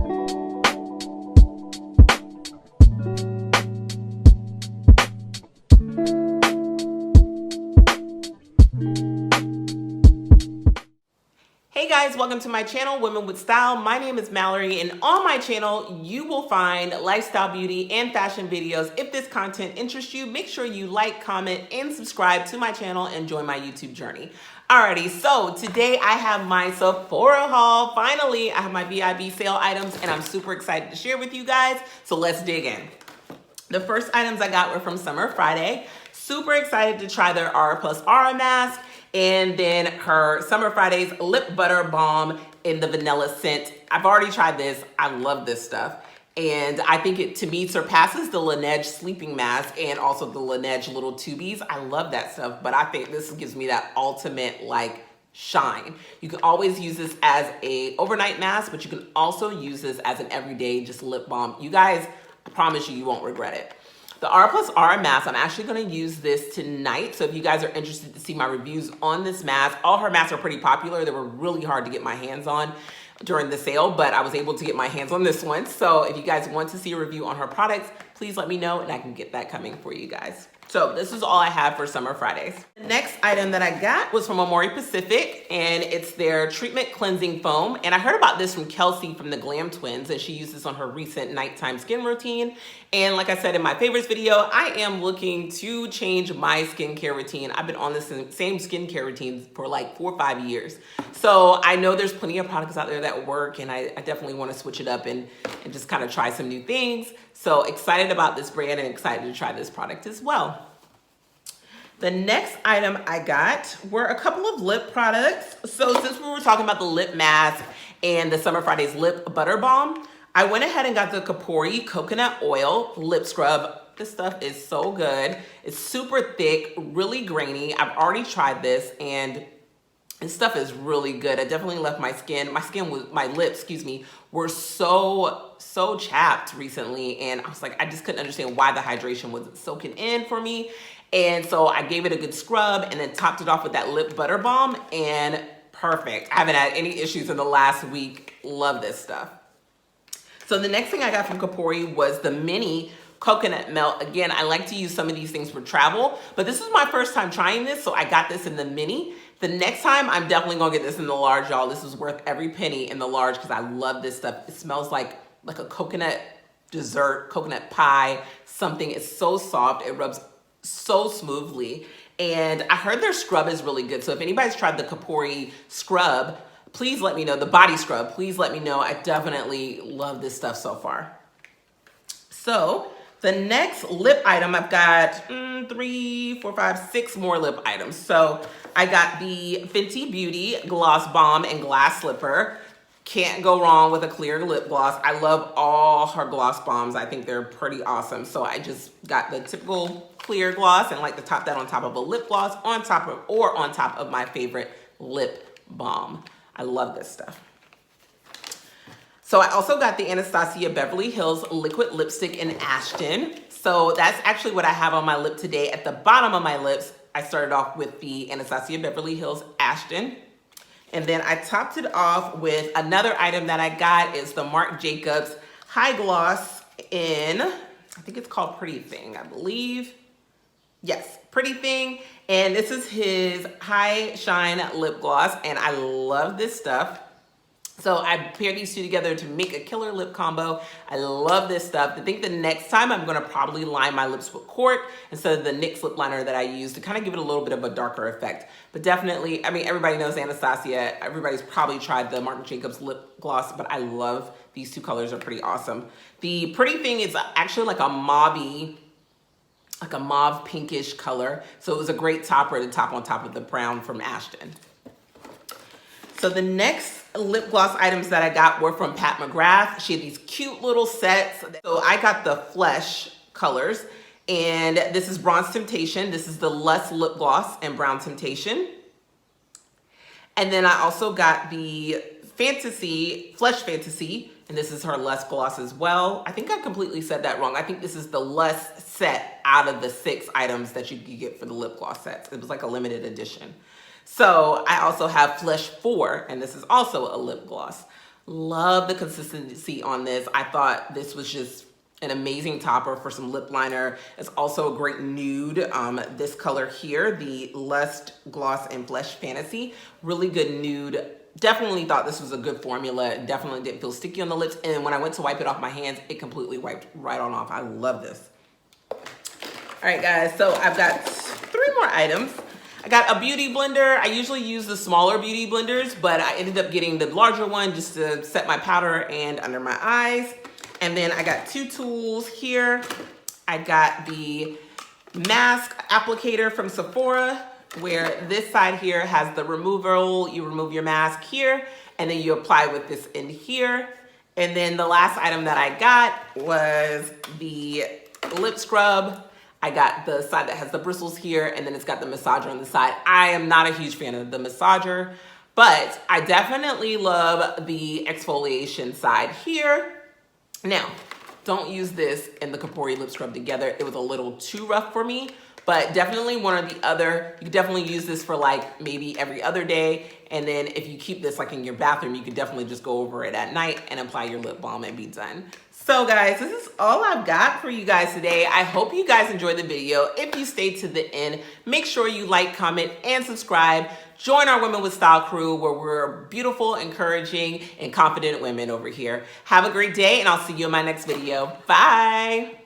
Hey guys, welcome to my channel, Women with Style. My name is Mallory, and on my channel, you will find lifestyle, beauty, and fashion videos. If this content interests you, make sure you like, comment, and subscribe to my channel and join my YouTube journey. Alrighty, so today I have my Sephora haul. Finally, I have my VIB sale items, and I'm super excited to share with you guys, so let's dig in. The first items I got were from Summer Friday. Super excited to try their R+R mask, and then her Summer Friday's Lip Butter Balm in the vanilla scent. I've already tried this. I love this stuff. And I think it, to me, surpasses the Laneige sleeping mask and also the Laneige little tubies. I love that stuff, but I think this gives me that ultimate, like, shine. You can always use this as a overnight mask, but you can also use this as an everyday just lip balm. You guys, I promise you, you won't regret it. The R+R mask, I'm actually going to use this tonight. So if you guys are interested to see my reviews on this mask, all her masks are pretty popular. They were really hard to get my hands on during the sale, but I was able to get my hands on this one. So if you guys want to see a review on her products, please let me know and I can get that coming for you guys. So this is all I have for Summer Fridays. The next item that I got was from Amore Pacific, and it's their treatment cleansing foam. And I heard about this from Kelsey from the Glam Twins, and she used this on her recent nighttime skin routine. And like I said in my favorites video, I am looking to change my skincare routine. I've been on this same skincare routine for like 4 or 5 years. So I know there's plenty of products out there that work, and I definitely want to switch it up and just kind of try some new things. So excited about this brand and excited to try this product as well. The next item I got were a couple of lip products. So since we were talking about the lip mask and the Summer Friday's Lip Butter Balm, I went ahead and got the Kapori Coconut Oil Lip Scrub. This stuff is so good. It's super thick, really grainy. I've already tried this and this stuff is really good. I definitely left my lips, excuse me, were so chapped recently. And I was like, I just couldn't understand why the hydration wasn't soaking in for me. And so I gave it a good scrub and then topped it off with that lip butter balm, and perfect. I haven't had any issues in the last week. Love this stuff. So the next thing I got from Kapori was the mini coconut melt. Again, I like to use some of these things for travel, but this is my first time trying this, so I got this in the mini. The next time, I'm definitely gonna get this in the large, y'all. This is worth every penny in the large because I love this stuff. It smells like a coconut dessert, coconut pie, something. It's so soft. It rubs so smoothly, and I heard their scrub is really good. So if anybody's tried the Kapori scrub, please let me know. The body scrub, please let me know. I definitely love this stuff so far. So the next lip item, I've got 3, 4, 5, 6 more lip items. So I got the Fenty Beauty Gloss Bomb and Glass Slipper. Can't go wrong with a clear lip gloss. I love all her gloss bombs. I think they're pretty awesome. So I just got the typical clear gloss and like to top that on top of a lip gloss on top of my favorite lip balm. I love this stuff. So I also got the Anastasia Beverly Hills Liquid Lipstick in Ashton. So that's actually what I have on my lip today. At the bottom of my lips, I started off with the Anastasia Beverly Hills Ashton. And then I topped it off with another item that I got is the Marc Jacobs High Gloss in, I think it's called Pretty Thing, I believe. Yes, Pretty Thing. And this is his High Shine Lip Gloss, and I love this stuff. So I paired these two together to make a killer lip combo. I love this stuff. I think the next time I'm gonna probably line my lips with cork instead of the NYX lip liner that I use to kind of give it a little bit of a darker effect. But definitely, I mean, everybody knows Anastasia. Everybody's probably tried the Marc Jacobs lip gloss, but I love these two colors. Are pretty awesome. The Pretty Thing is actually like a mauve pinkish color. So it was a great topper to top on top of the brown from Ashton. So the next lip gloss items that I got were from Pat McGrath. She had these cute little sets. So I got the Flesh colors, and this is Bronze Temptation. This is the Lush Lip Gloss and Brown Temptation. And then I also got the Flesh Fantasy, and this is her Lush Gloss as well. I think I completely said that wrong. I think this is the Lush set out of the 6 items that you could get for the lip gloss sets. It was like a limited edition. So I also have Flesh 4, and this is also a lip gloss. Love the consistency on this. I thought this was just an amazing topper for some lip liner. It's also a great nude. This color here, the Lust Gloss and Flesh Fantasy, really good nude. Definitely thought this was a good formula. Definitely didn't feel sticky on the lips. And when I went to wipe it off my hands, it completely wiped right on off. I love this. All right, guys, so I've got 3 more items. I got a beauty blender. I usually use the smaller beauty blenders, but I ended up getting the larger one just to set my powder and under my eyes. And then I got 2 tools here. I got the mask applicator from Sephora, where this side here has the removal. You remove your mask here, and then you apply with this in here. And then the last item that I got was the lip scrub. I got the side that has the bristles here, and then it's got the massager on the side. I am not a huge fan of the massager, but I definitely love the exfoliation side here. Now, don't use this and the Kapori lip scrub together. It was a little too rough for me, but definitely one or the other. You could definitely use this for like maybe every other day. And then if you keep this like in your bathroom, you could definitely just go over it at night and apply your lip balm and be done. So guys, this is all I've got for you guys today. I hope you guys enjoyed the video. If you stayed to the end, make sure you like, comment, and subscribe. Join our Women with Style crew where we're beautiful, encouraging, and confident women over here. Have a great day, and I'll see you in my next video. Bye.